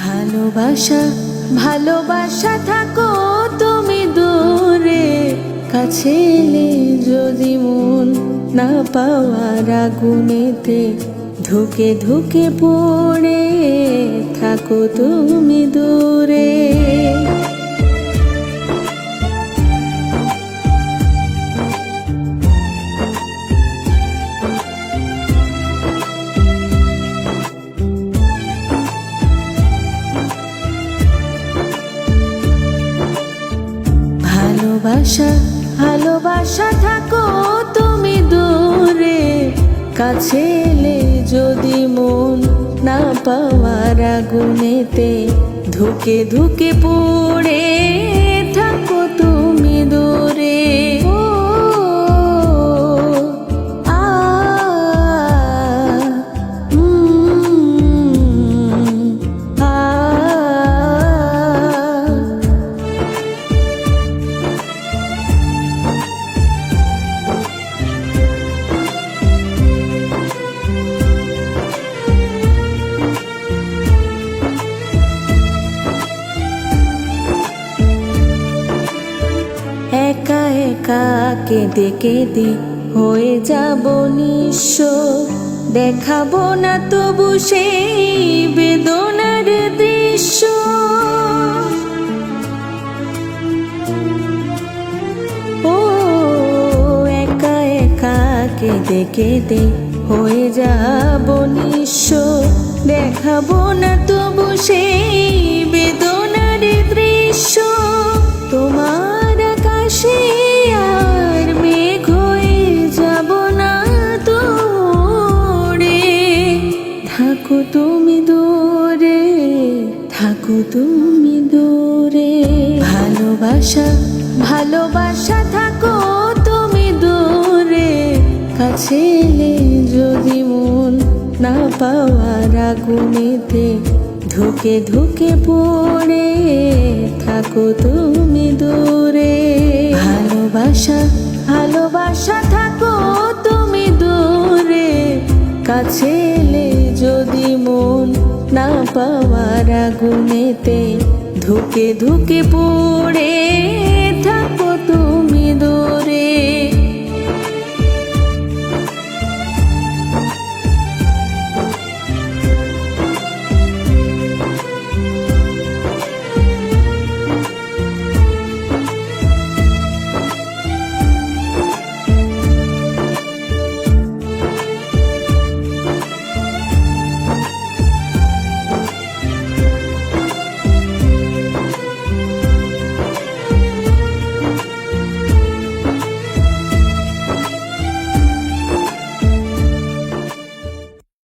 ভালোবাসা ভালোবাসা থাকো তুমি দূরে, কাছে এলে যদি মন না পাওয়ার আগুনেতে ধুকে ধুকে পড়ে থাকো তুমি দূরে। ভালোবাসা ভালোবাসা থাকো তুমি দূরে, কাছে এলে যদি মন না পাওয়ার আগুনেতে ধুকে ধুকে পড়ে থাকো তুমি দূরে। ও আ আ একা একা কেঁদে কেঁদে হয়ে যাব নিঃস্ব, দেখাবো না তবু সেই বেদনার দৃশ্য। ও একা একা কেঁদে কেঁদে হয়ে যাব নিঃস্ব, দেখাবো না তবু সেই বেদনার দৃশ্য। তোমার আকাশে আর মেঘ হয়ে যাব না তোরে, থাকো তুমি দূরে, থাকো তুমি দূরে। ভালোবাসা ভালোবাসা থাকো তুমি দূরে, কাছে এলে যদি মন না পাওয়ার আগুনেতে ধুকে ধুকে পড়ে থাকো তুমি দূরে। ভালোবাসা ভালোবাসা থাকো তুমি দূরে, কাছে এলে যদি মন না পাওয়ার আগুনেতে ধুকে ধুকে পড়ে থাকো তুমি দূরে।